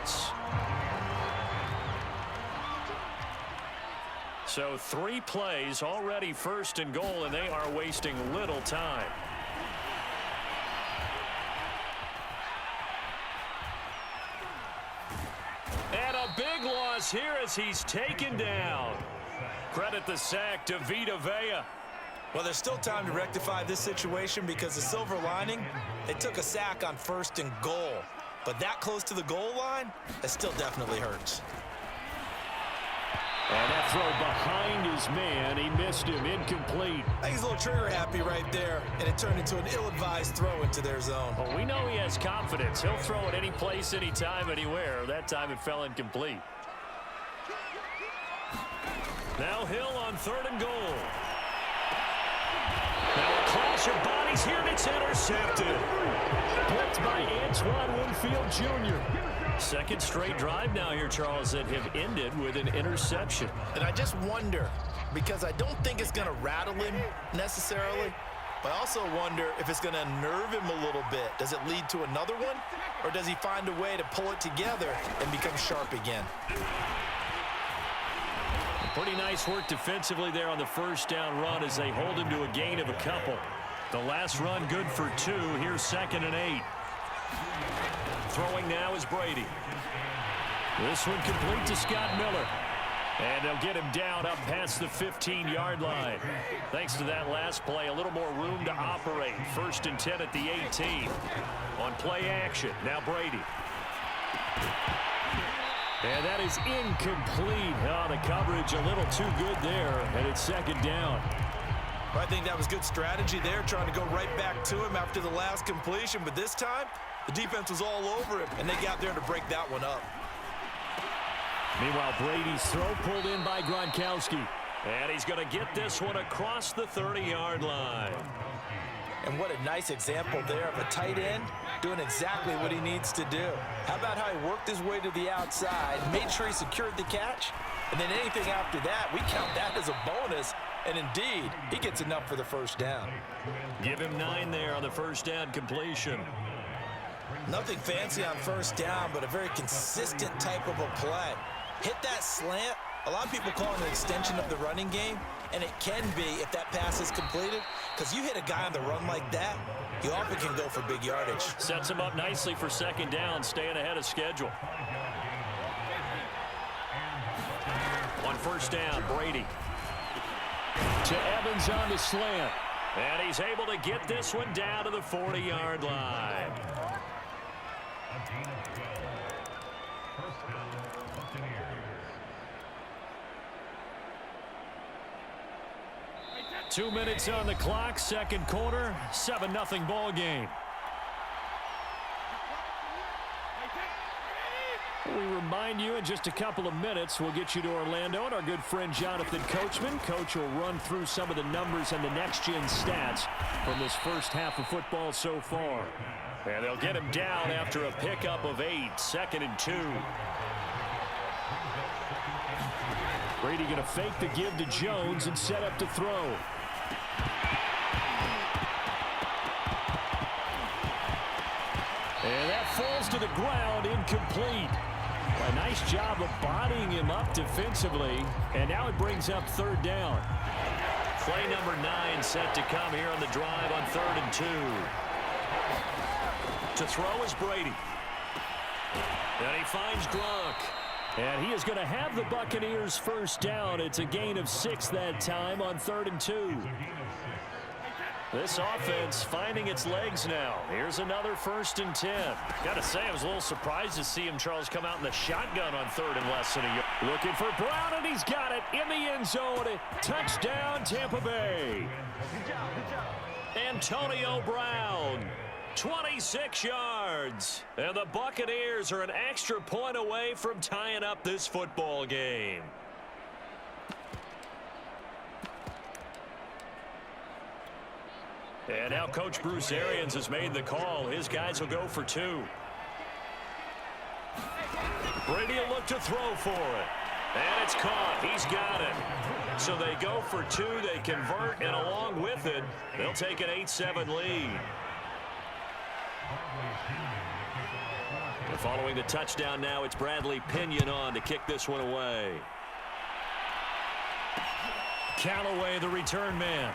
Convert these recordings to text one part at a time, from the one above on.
yards. So 3 plays already 1st and goal, and they are wasting little time. And a big loss here as he's taken down. Credit the sack to Vita Vea. Well, there's still time to rectify this situation because the silver lining, they took a sack on 1st and goal. But that close to the goal line, that still definitely hurts. And that throw behind his man, he missed him, incomplete. I think he's a little trigger happy right there, and it turned into an ill-advised throw into their zone. Well, we know he has confidence. He'll throw it any place, anytime, anywhere. That time it fell incomplete. Now Hill on 3rd and goal. Now a clash of bodies here, and it's intercepted. Blitzed by Antoine Winfield Jr. Second straight drive now here, Charles, that have ended with an interception. And I just wonder, because I don't think it's going to rattle him necessarily, but I also wonder if it's going to unnerve him a little bit. Does it lead to another one, or does he find a way to pull it together and become sharp again? Pretty nice work defensively there on the 1st down run as they hold him to a gain of a couple. The last run good for 2. Here's 2nd and 8. Throwing now is Brady. This one complete to Scott Miller. And they'll get him down up past the 15-yard line. Thanks to that last play, a little more room to operate. 1st and 10 at the 18. On play action, now Brady. And that is incomplete. Oh, the coverage a little too good there, and it's 2nd down. I think that was good strategy there, trying to go right back to him after the last completion. But this time, the defense was all over him, and they got there to break that one up. Meanwhile, Brady's throw pulled in by Gronkowski. And he's going to get this one across the 30-yard line. And what a nice example there of a tight end doing exactly what he needs to do. How about how he worked his way to the outside, made sure he secured the catch, and then anything after that, we count that as a bonus. And indeed, he gets enough for the 1st down. Give him 9 there on the 1st down completion. Nothing fancy on 1st down, but a very consistent type of a play. Hit that slant. A lot of people call it an extension of the running game, and it can be if that pass is completed, because you hit a guy on the run like that, you often can go for big yardage. Sets him up nicely for 2nd down, staying ahead of schedule. On 1st down, Brady. To Evans on the slant. And he's able to get this one down to the 40-yard line. 2 minutes on the clock, 2nd quarter, 7-0 ball game. We remind you in just a couple of minutes we'll get you to Orlando and our good friend Jonathan Coachman. Coach will run through some of the numbers and the next-gen stats from this 1st half of football so far. And they'll get him down after a pickup of 8, 2nd and 2. Brady going to fake the give to Jones and set up to throw. And that falls to the ground, incomplete. A nice job of bodying him up defensively, and now it brings up 3rd down. Play number 9 set to come here on the drive on 3rd and 2. To throw is Brady. And he finds Gronk. And he is going to have the Buccaneers 1st down. It's a gain of 6 that time on 3rd and 2. This offense finding its legs now. Here's another 1st and 10. Got to say, I was a little surprised to see him, Charles, come out in the shotgun on 3rd and less than a yard. Looking for Brown, and he's got it in the end zone. Touchdown, Tampa Bay. Antonio Brown, 26 yards. And the Buccaneers are an extra point away from tying up this football game. And now Coach Bruce Arians has made the call. His guys will go for 2. Brady will look to throw for it. And it's caught. He's got it. So they go for 2. They convert, and along with it, they'll take an 8-7 lead. And following the touchdown now, it's Bradley Pinion on to kick this one away. Callaway, the return man.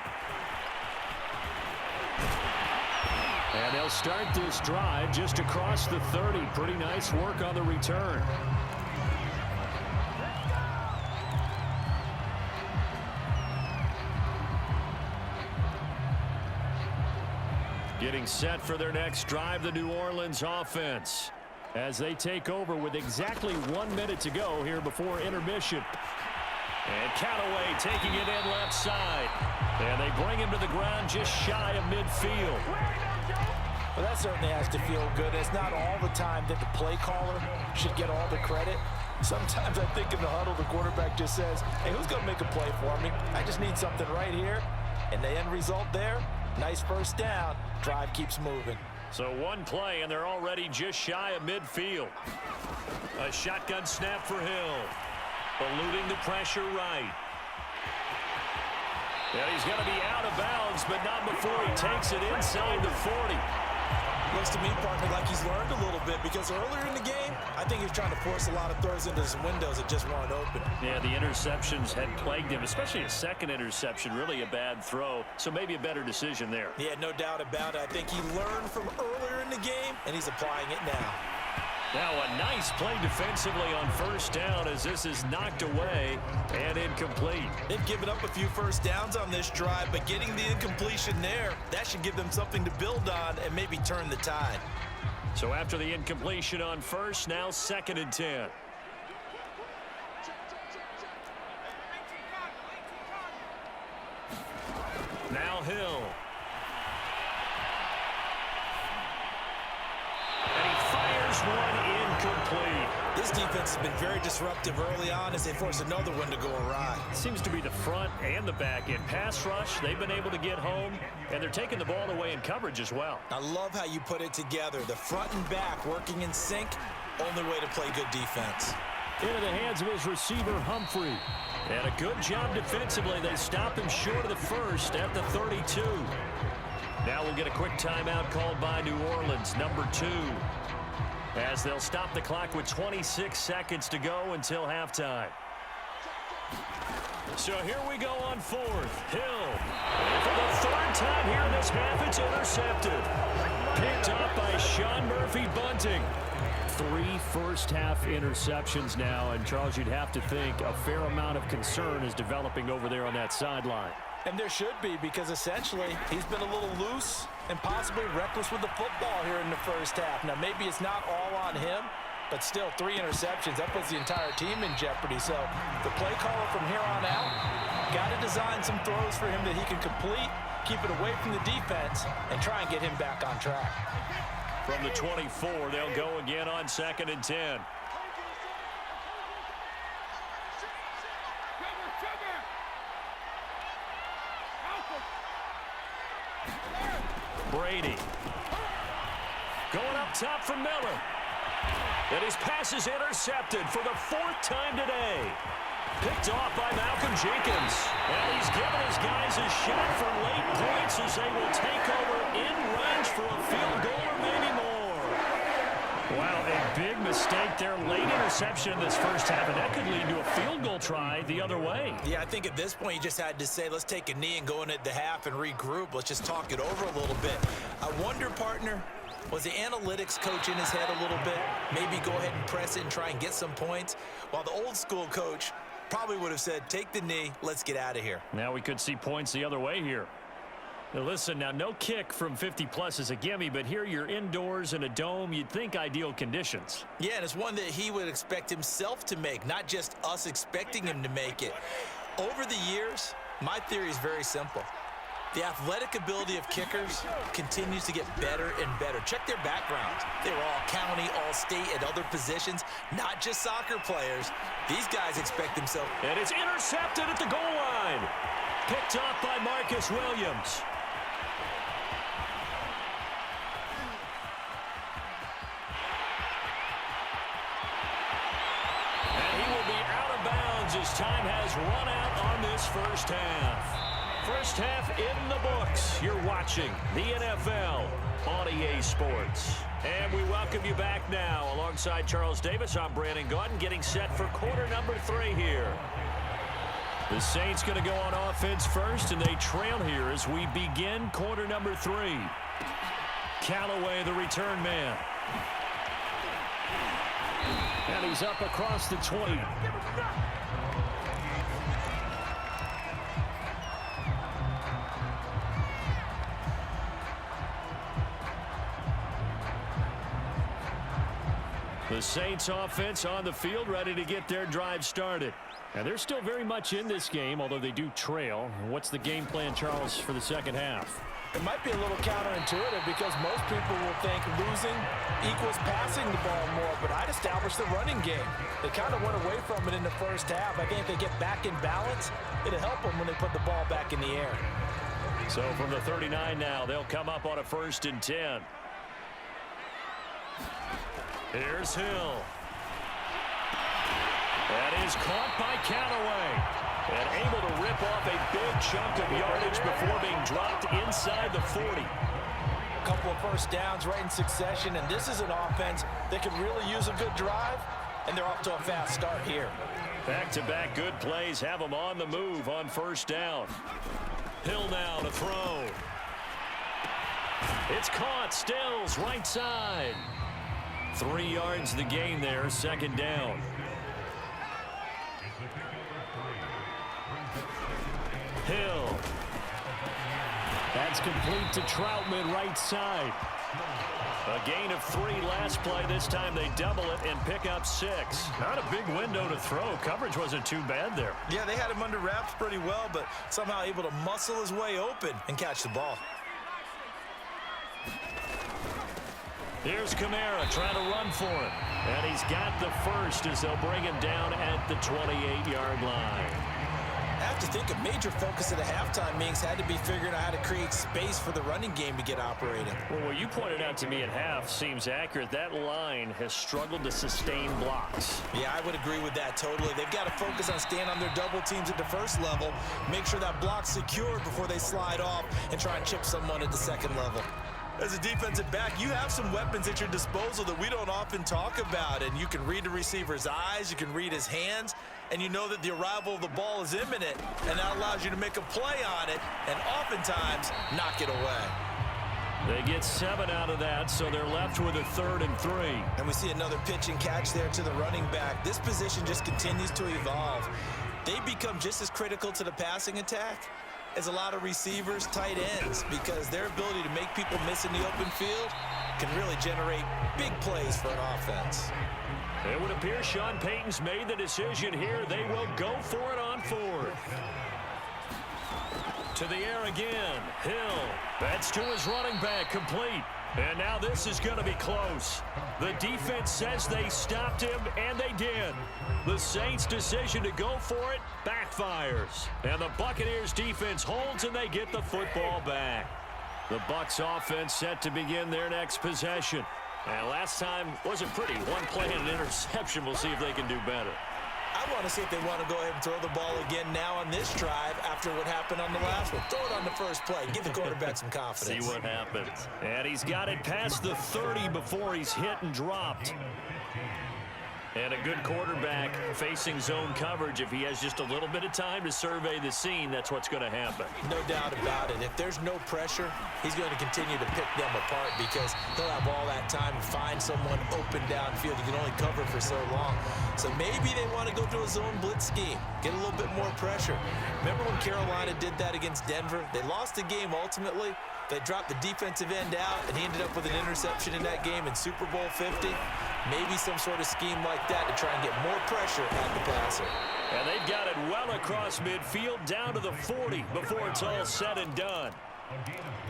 And they'll start this drive just across the 30. Pretty nice work on the return. Getting set for their next drive, the New Orleans offense, as they take over with exactly 1 minute to go here before intermission. And Callaway taking it in left side. And they bring him to the ground just shy of midfield. Well, that certainly has to feel good. It's not all the time that the play caller should get all the credit. Sometimes I think in the huddle, the quarterback just says, hey, who's going to make a play for me? I just need something right here. And the end result there, nice first down. Drive keeps moving. So one play, and they're already just shy of midfield. A shotgun snap for Hill. Eluding the pressure right. And he's going to be out of bounds, but not before he takes it inside the 40. Looks to me, partner, like he's learned a little bit, because earlier in the game, I think he was trying to force a lot of throws into some windows that just weren't open. Yeah, the interceptions had plagued him, especially a second interception, really a bad throw, so maybe a better decision there. Yeah, no doubt about it. I think he learned from earlier in the game, and he's applying it now. Now a nice play defensively on first down as this is knocked away and incomplete. They've given up a few first downs on this drive, but getting the incompletion there, that should give them something to build on and maybe turn the tide. So after the incompletion on first, now 2nd and 10. Now Hill. One incomplete. This defense has been very disruptive early on as they force another one to go awry. Seems to be the front and the back end. Pass rush, they've been able to get home, and they're taking the ball away in coverage as well. I love how you put it together. The front and back working in sync, only way to play good defense. Into the hands of his receiver, Humphrey. And a good job defensively. They stop him short of the first at the 32. Now we'll get a quick timeout called by New Orleans, number 2. As they'll stop the clock with 26 seconds to go until halftime. So here we go on 4th. Hill. And for the 3rd time here in this half, it's intercepted. Picked up by Sean Murphy-Bunting. 3 first-half interceptions now, and Charles, you'd have to think a fair amount of concern is developing over there on that sideline. And there should be, because essentially he's been a little loose and possibly reckless with the football here in the first half. Now, maybe it's not all on him, but still 3 interceptions. That puts the entire team in jeopardy. So the play caller from here on out got to design some throws for him that he can complete, keep it away from the defense, and try and get him back on track. From the 24, they'll go again on 2nd and 10. Brady. Going up top for Miller. And his pass is intercepted for the 4th time today. Picked off by Malcolm Jenkins. And he's given his guys a shot for late points as they will take over in range for a field goal or maybe more. Wow, a big mistake there. Late interception in this first half, and that could lead to a field goal try the other way. Yeah, I think at this point you just had to say, let's take a knee and go in at the half and regroup. Let's just talk it over a little bit. I wonder, partner, was the analytics coach in his head a little bit? Maybe go ahead and press it and try and get some points? While the old school coach probably would have said, take the knee, let's get out of here. Now we could see points the other way here. Now listen, now no kick from 50-plus is a gimme, but here you're indoors in a dome. You'd think ideal conditions. Yeah, and it's one that he would expect himself to make, not just us expecting him to make it. Over the years, my theory is very simple. The athletic ability of kickers continues to get better and better. Check their backgrounds. They were all county, all state, at other positions, not just soccer players. These guys expect themselves. And it's intercepted at the goal line. Picked off by Marcus Williams. And he will be out of bounds as time has run out on this first half. First half in the books. You're watching the NFL on EA Sports. And we welcome you back now. Alongside Charles Davis, I'm Brandon Gaudin, getting set for quarter number 3 here. The Saints going to go on offense first, and they trail here as we begin quarter number 3. Callaway, the return man. And he's up across the 20. The Saints offense on the field, ready to get their drive started. And they're still very much in this game, although they do trail. What's the game plan, Charles, for the second half? It might be a little counterintuitive because most people will think losing equals passing the ball more, but I'd establish the running game. They kind of went away from it in the first half. I think if they get back in balance, it'll help them when they put the ball back in the air. So from the 39 now, they'll come up on a 1st and 10. Here's Hill. That is caught by Callaway. And able to rip off a big chunk of yardage before being dropped inside the 40. A couple of first downs right in succession, and this is an offense that can really use a good drive, and they're off to a fast start here. Back-to-back good plays have them on the move on 1st down. Hill now to throw. It's caught. Stills right side. 3 yards the gain there, 2nd down. Hill. That's complete to Troutman right side. A gain of 3 last play. This time they double it and pick up 6. Not a big window to throw. Coverage wasn't too bad there. Yeah, they had him under wraps pretty well, but somehow able to muscle his way open and catch the ball. Here's Kamara trying to run for him. And he's got the first as they'll bring him down at the 28-yard line. I have to think a major focus of the halftime meetings had to be figuring out how to create space for the running game to get operating. Well, what you pointed out to me at half seems accurate. That line has struggled to sustain blocks. Yeah, I would agree with that totally. They've got to focus on staying on their double teams at the first level, make sure that block's secured before they slide off and try and chip someone at the second level. As a defensive back, you have some weapons at your disposal that we don't often talk about, and you can read the receiver's eyes, you can read his hands, and you know that the arrival of the ball is imminent, and that allows you to make a play on it and oftentimes knock it away. They get 7 out of that, so they're left with a 3rd and 3. And we see another pitch and catch there to the running back. This position just continues to evolve. They become just as critical to the passing attack as a lot of receivers, tight ends, because their ability to make people miss in the open field can really generate big plays for an offense. It would appear Sean Payton's made the decision here. They will go for it on 4th. To the air again. Hill. That's to his running back. Complete. And now this is going to be close. The defense says they stopped him, and they did. The Saints' decision to go for it backfires. And the Buccaneers' defense holds, and they get the football back. The Bucs' offense set to begin their next possession. And last time wasn't pretty. 1 play and an interception. We'll see if they can do better. I want to see if they want to go ahead and throw the ball again now on this drive after what happened on the last one. Throw it on the first play. Give the quarterback some confidence. See what happens. And he's got it past the 30 before he's hit and dropped. And a good quarterback facing zone coverage. If he has just a little bit of time to survey the scene, that's what's going to happen. No doubt about it. If there's no pressure, he's going to continue to pick them apart because he'll have all that time to find someone open downfield. He can only cover for so long. So maybe they want to go to a zone blitz scheme, get a little bit more pressure. Remember when Carolina did that against Denver? They lost the game ultimately. They dropped the defensive end out, and he ended up with an interception in that game in Super Bowl 50. Maybe some sort of scheme like that to try and get more pressure at the passer. And they've got it well across midfield down to the 40 before it's all said and done.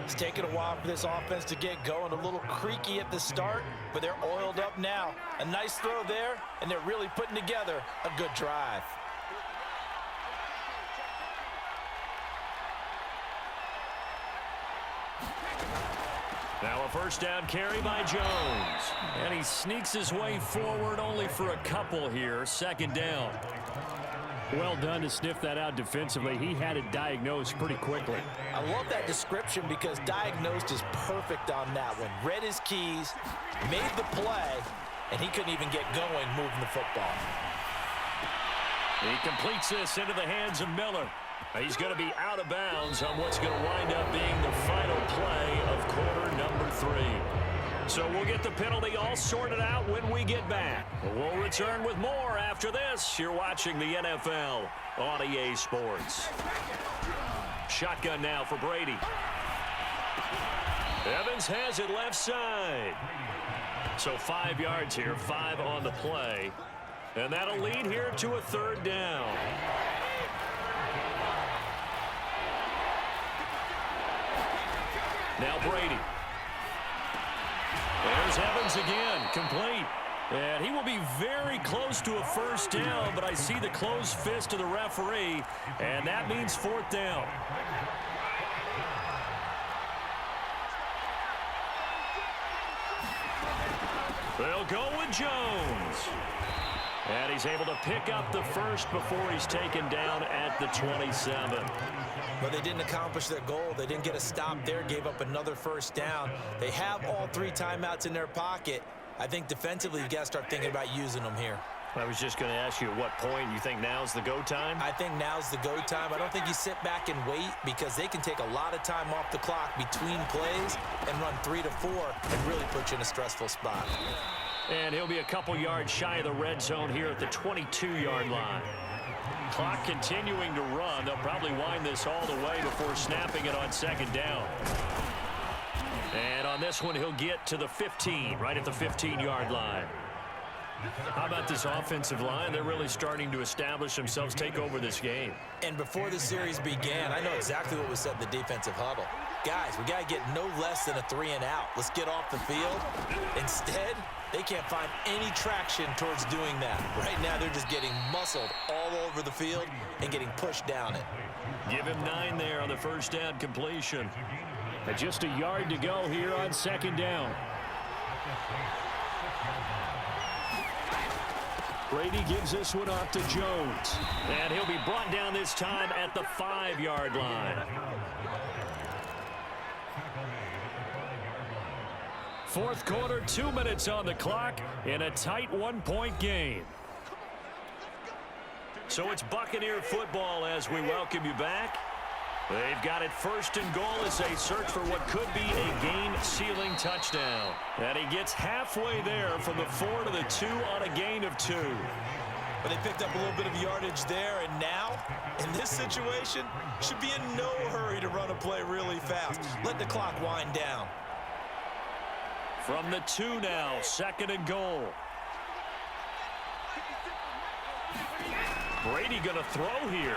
It's taken a while for this offense to get going. A little creaky at the start, but they're oiled up now. A nice throw there, and they're really putting together a good drive. Now a first down carry by Jones. And he sneaks his way forward only for a couple here. 2nd down. Well done to sniff that out defensively. He had it diagnosed pretty quickly. I love that description because diagnosed is perfect on that one. Read his keys, made the play, and he couldn't even get going moving the football. He completes this into the hands of Miller. He's going to be out of bounds on what's going to wind up being the final play of quarter number 3. So we'll get the penalty all sorted out when we get back. We'll return with more after this. You're watching the NFL on EA Sports. Shotgun now for Brady. Evans has it left side. So 5 yards here, 5 on the play. And that'll lead here to a 3rd down. Now Brady. There's Evans again, complete. And he will be very close to a 1st down, but I see the closed fist of the referee, and that means 4th down. They'll go with Jones. And he's able to pick up the 1st before he's taken down at the 27. But they didn't accomplish their goal. They didn't get a stop there, gave up another 1st down. They have all 3 timeouts in their pocket. I think defensively you've got to start thinking about using them here. I was just going to ask you at what point you think now's the go time? I think now's the go time. I don't think you sit back and wait because they can take a lot of time off the clock between plays and run 3 to 4 and really put you in a stressful spot. And he'll be a couple yards shy of the red zone here at the 22-yard line. Clock continuing to run. They'll probably wind this all the way before snapping it on 2nd down. And on this one, he'll get to the 15, right at the 15-yard line. How about this offensive line? They're really starting to establish themselves, take over this game. And before the series began, I know exactly what was said in the defensive huddle. Guys, we got to get no less than a 3 and out. Let's get off the field. Instead, they can't find any traction towards doing that. Right now, they're just getting muscled all over the field and getting pushed down it. Give him 9 there on the 1st down completion. And just a yard to go here on 2nd down. Brady gives this one off to Jones. And he'll be brought down this time at the 5-yard line. 4th quarter, 2 minutes on the clock in a tight 1-point game. So it's Buccaneer football as we welcome you back. They've got it 1st and goal as they search for what could be a game-sealing touchdown. And he gets halfway there from the 4 to the 2 on a gain of 2. But they picked up a little bit of yardage there, and now, in this situation, should be in no hurry to run a play really fast. Let the clock wind down. From the 2 now, 2nd and goal. Brady going to throw here.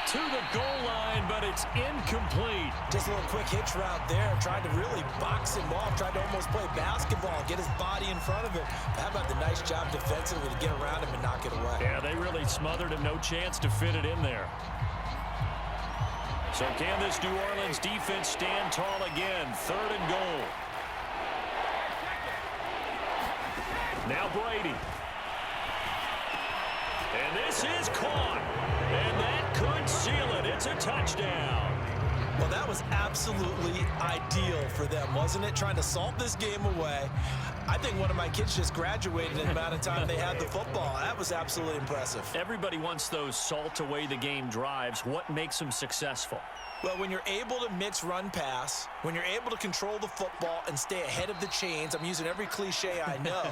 To the goal line, but it's incomplete. Just a little quick hitch route there. Tried to really box him off. Tried to almost play basketball and get his body in front of him. How about the nice job defensively to get around him and knock it away? Yeah, they really smothered him. No chance to fit it in there. So can this New Orleans defense stand tall again? 3rd and goal. Now Brady. And this is caught. And that could seal it. It's a touchdown. Well, that was absolutely ideal for them, wasn't it? Trying to salt this game away. I think one of my kids just graduated in the amount of time they had the football. That was absolutely impressive. Everybody wants those salt away the game drives. What makes them successful? Well, when you're able to mix run-pass, when you're able to control the football and stay ahead of the chains, I'm using every cliche I know,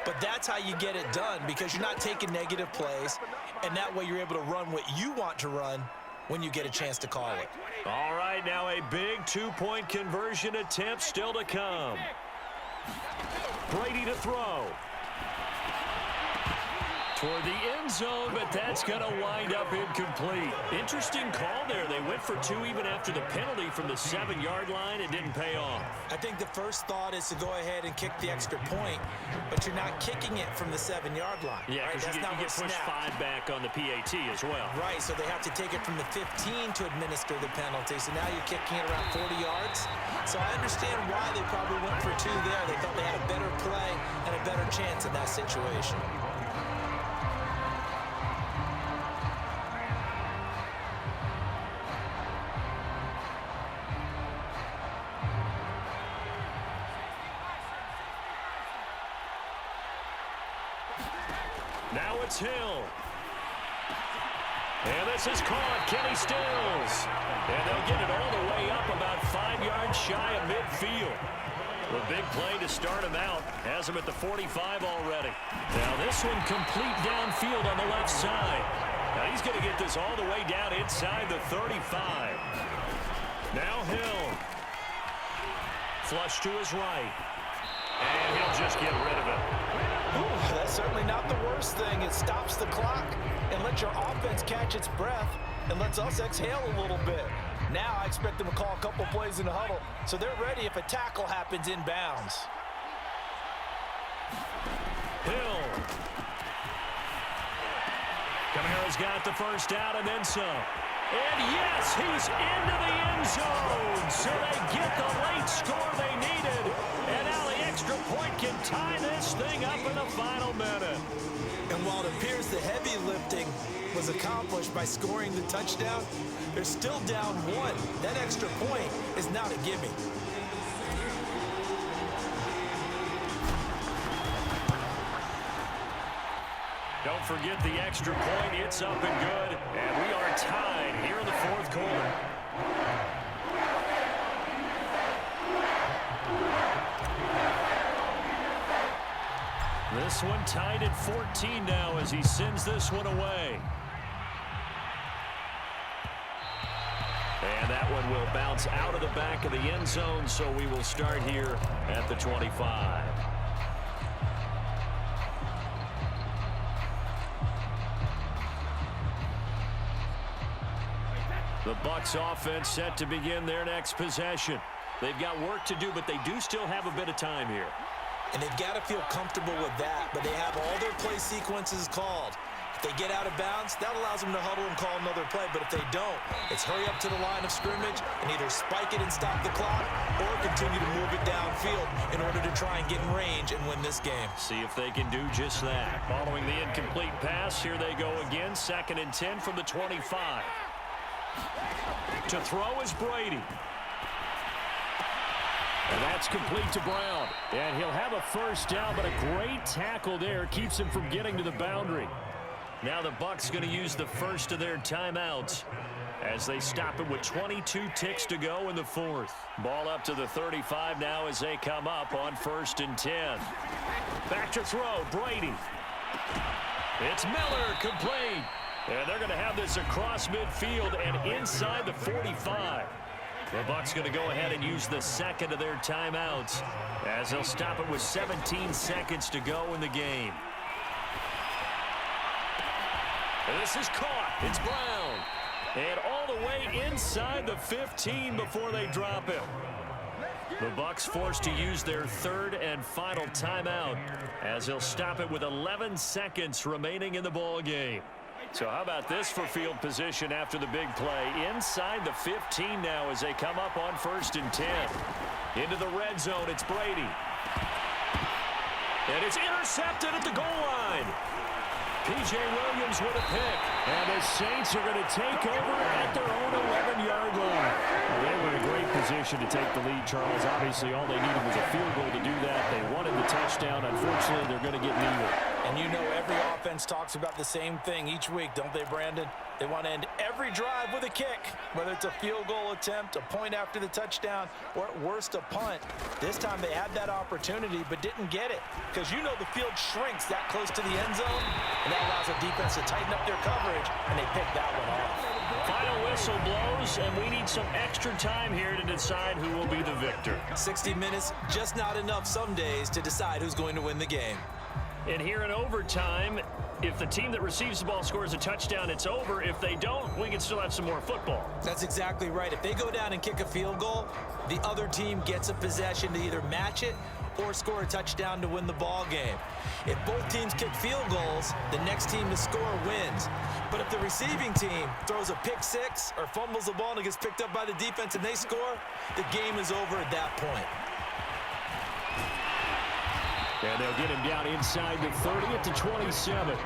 but that's how you get it done because you're not taking negative plays, and that way you're able to run what you want to run when you get a chance to call it. All right, now a big 2-point conversion attempt still to come. Brady to throw. Toward the end zone, but that's going to wind up incomplete. Interesting call there. They went for 2 even after the penalty from the 7-yard line. It didn't pay off. I think the first thought is to go ahead and kick the extra point, but you're not kicking it from the 7-yard line. Yeah, because right? you get pushed 5 back on the PAT as well. Right, so they have to take it from the 15 to administer the penalty. So now you're kicking it around 40 yards. So I understand why they probably went for 2 there. They thought they had a better play and a better chance in that situation. Now it's Hill. And this is caught. Kenny Stills. And they'll get it all the way up about 5 yards shy of midfield. A big play to start him out. Has him at the 45 already. Now this one complete downfield on the left side. Now he's going to get this all the way down inside the 35. Now Hill. Flush to his right. And he'll just get rid of it. Ooh, that's certainly not the worst thing. It stops the clock and lets your offense catch its breath and lets us exhale a little bit. Now I expect them to call a couple plays in the huddle, so they're ready if a tackle happens inbounds. Hill. Kamara's got the first down and then some. And yes, he's into the end zone. So they get the late score they needed. And now the extra point can tie this thing up in the final minute. And while it appears the heavy lifting was accomplished by scoring the touchdown, they're still down one. That extra point is not a gimme. Don't forget the extra point. It's up and good. And we are tied here in the fourth quarter. This one tied at 14 now as he sends this one away. And that one will bounce out of the back of the end zone, so we will start here at the 25. The Bucs offense set to begin their next possession. They've got work to do, but they do still have a bit of time here. And they've got to feel comfortable with that, but they have all their play sequences called. If they get out of bounds, that allows them to huddle and call another play. But if they don't, it's hurry up to the line of scrimmage and either spike it and stop the clock or continue to move it downfield in order to try and get in range and win this game. See if they can do just that. Following the incomplete pass, here they go again. 2nd and 10 from the 25. To throw is Brady. And that's complete to Brown. And he'll have a first down, but a great tackle there keeps him from getting to the boundary. Now the Bucs going to use the first of their timeouts as they stop it with 22 ticks to go in the fourth. Ball up to the 35 now as they come up on 1st and 10. Back to throw, Brady. It's Miller, complete. And they're going to have this across midfield and inside the 45. The Bucs going to go ahead and use the second of their timeouts as they'll stop it with 17 seconds to go in the game. And this is caught. It's Brown. And all the way inside the 15 before they drop him. The Bucs forced to use their third and final timeout as they'll stop it with 11 seconds remaining in the ball game. So how about this for field position after the big play? Inside the 15 now as they come up on 1st and 10. Into the red zone, it's Brady. And it's intercepted at the goal line. P.J. Williams with a pick. And the Saints are going to take over at their own 11-yard line. Well, they were in a great position to take the lead, Charles. Obviously, all they needed was a field goal to do that. They wanted the touchdown. Unfortunately, they're going to get neither. And you know every offense talks about the same thing each week, don't they, Brandon? They want to end every drive with a kick, whether it's a field goal attempt, a point after the touchdown, or at worst a punt. This time they had that opportunity but didn't get it because you know the field shrinks that close to the end zone, and that allows the defense to tighten up their coverage, and they pick that one off. Final whistle blows, and we need some extra time here to decide who will be the victor. 60 minutes, just not enough some days to decide who's going to win the game. And here in overtime, if the team that receives the ball scores a touchdown, it's over. If they don't, we can still have some more football. That's exactly right. If they go down and kick a field goal, the other team gets a possession to either match it or score a touchdown to win the ball game. If both teams kick field goals, the next team to score wins. But if the receiving team throws a pick six or fumbles the ball and it gets picked up by the defense and they score, the game is over at that point. And they'll get him down inside the 30 at the 27.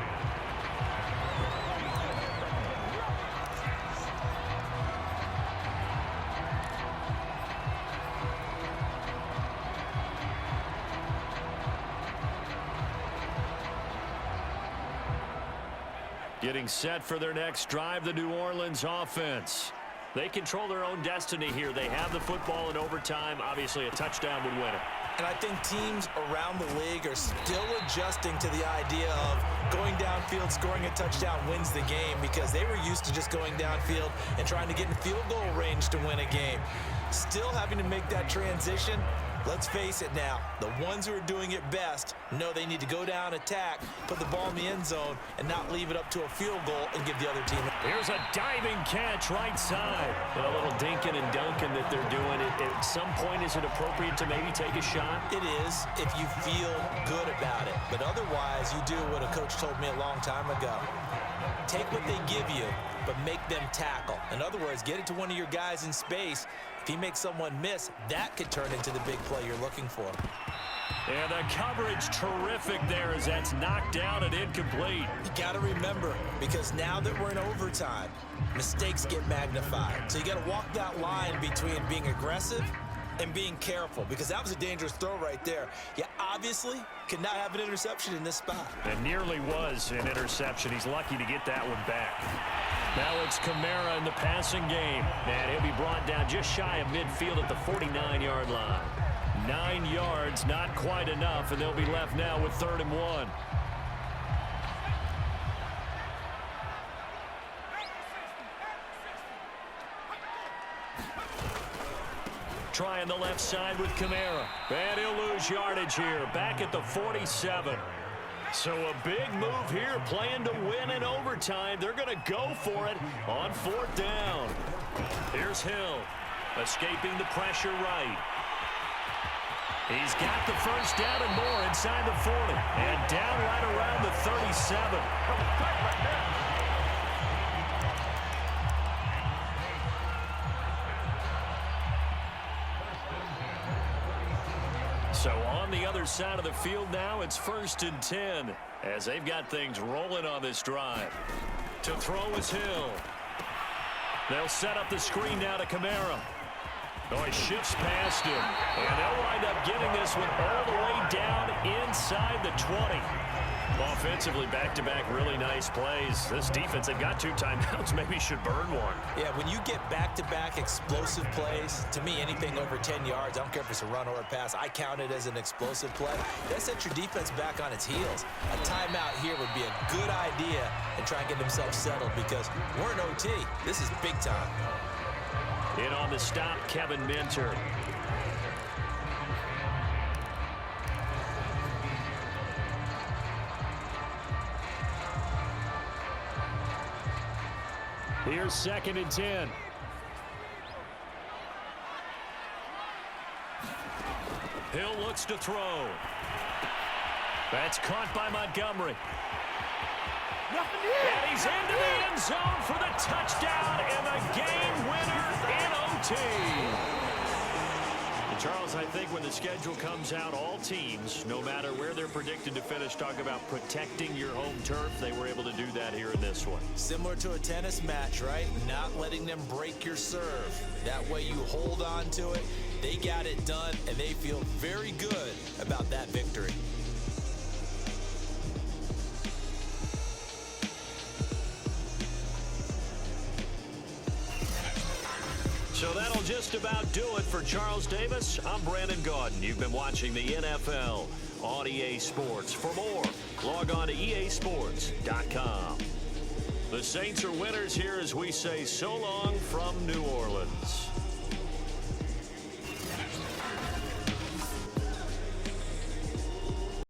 Getting set for their next drive, the New Orleans offense. They control their own destiny here. They have the football in overtime. Obviously, a touchdown would win it. And I think teams around the league are still adjusting to the idea of going downfield, scoring a touchdown wins the game, because they were used to just going downfield and trying to get in field goal range to win a game. Still having to make that transition. Let's face it now, the ones who are doing it best know they need to go down, attack, put the ball in the end zone, and not leave it up to a field goal and give the other team. Here's a diving catch right side. A little dinking and dunking that they're doing. At some point, is it appropriate to maybe take a shot? It is if you feel good about it. But otherwise, you do what a coach told me a long time ago. Take what they give you, but make them tackle. In other words, get it to one of your guys in space. If he makes someone miss, that could turn into the big play you're looking for. And the coverage terrific there as that's knocked down and incomplete. You got to remember, because now that we're in overtime, mistakes get magnified. So you got to walk that line between being aggressive and being careful, because that was a dangerous throw right there. You obviously could not have an interception in this spot. It nearly was an interception. He's lucky to get that one back. Now it's Kamara in the passing game. And he'll be brought down just shy of midfield at the 49-yard line. 9 yards, not quite enough, and they'll be left now with 3rd and 1. Trying the left side with Kamara. And he'll lose yardage here, back at the 47. So a big move here, playing to win in overtime. They're going to go for it on 4th down. Here's Hill, escaping the pressure right. He's got the first down and more inside the 40. And down right around the 37. So on the other side of the field now, it's 1st and 10 as they've got things rolling on this drive. To throw is Hill. They'll set up the screen now to Kamara. Oh, he shifts past him. And they'll wind up getting this one all the way down inside the 20. Offensively, back-to-back really nice plays. This defense, they've got 2 timeouts. Maybe should burn one. Yeah, when you get back-to-back explosive plays, to me, anything over 10 yards, I don't care if it's a run or a pass, I count it as an explosive play. That sets your defense back on its heels. A timeout here would be a good idea and try and get themselves settled, because we're in OT. This is big time. In on the stop, Kevin Minter. Here's 2nd and 10. Hill looks to throw. That's caught by Montgomery. And he's into the end zone for the touchdown and the game winner in OT. And Charles, I think when the schedule comes out, all teams, no matter where they're predicted to finish, talk about protecting your home turf. They were able to do that here in this one. Similar to a tennis match, right? Not letting them break your serve. That way you hold on to it. They got it done, and they feel very good about that victory. So that'll just about do it for Charles Davis. I'm Brandon Gaudin. You've been watching the NFL on EA Sports. For more, log on to easports.com. The Saints are winners here as we say so long from New Orleans.